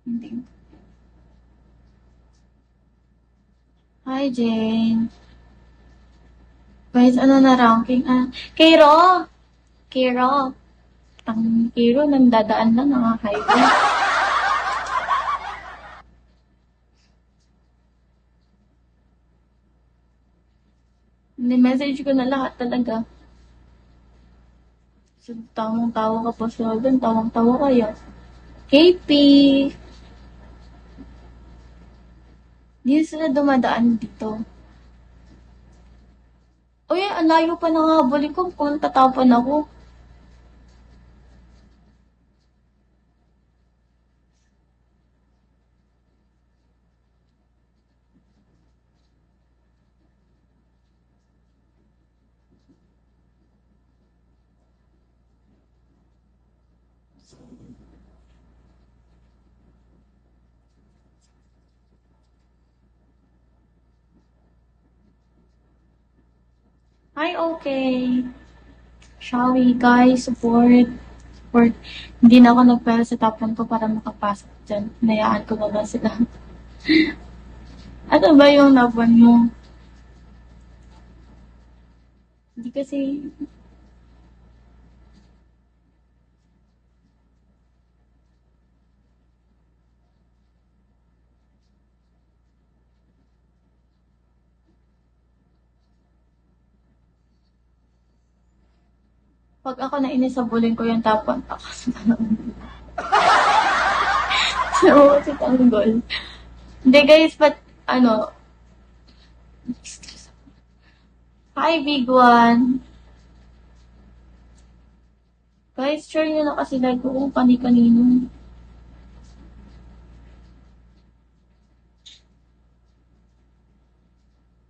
Hindi. Hi, Jane. Guys, ano na ranking? Kiro! Kiro! Kiro, nang dadaan lang ng highway. Ni-message ko na lahat talaga. So, tawang-tawa ka pa sa doon. Tawang-tawa kayo. KP! Hindi sila dumadaan dito. Uy, ang layo pa ng habulin ko kung tatapan ako. Hi, okay. Shall we, guys? Support. Support. Hindi na ako nagpera sa top 1 ko para makapasok dyan. Nayaan ko na lang sila. Ano ba yung top 1 mo? Hindi kasi... Pag ako nainis sa bullying ko yung top 1, takas na lang. So, si Tanggol. Hindi guys, but ano... Hi, Big One. Guys, share nyo na kasi like ko kung kani-kanino.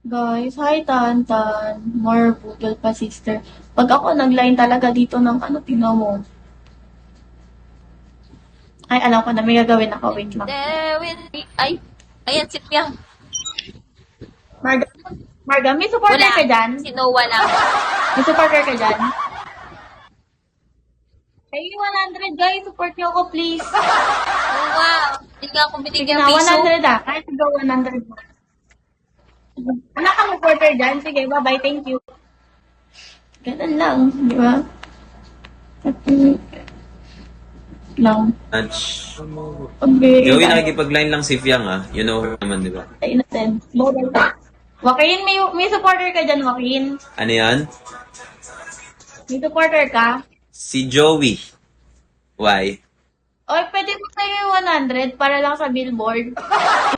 Guys, hi Tantan. More budol pa sister. Pag ako nag-line talaga dito ng ano, tingnan mo. Ay, alam ko na may gagawin ako. Wait lang. There with me. Ay, ayan si Piang. Marga, may supporter Wala. ka dyan? Si Noah lang. May supporter ka dyan? Ay, 100 guys, support niyo ako please. Oh, wow. Hindi nga ako Sige binigyan na, piso. 100 Kahit go 100 Anak ka supporter dyan? Sige, bye-bye, thank you. Ganun lang, di ba? Lang. Nudge. Okay. Joey, nakikipag-line lang si Fiang You know her naman, di ba? Ay, natin. Mobile pa. Joaquin, may supporter ka dyan, Joaquin. Ano yan? May supporter ka? Si Joey. Why? O, pwede mo sa'yo yung 100 para lang sa billboard.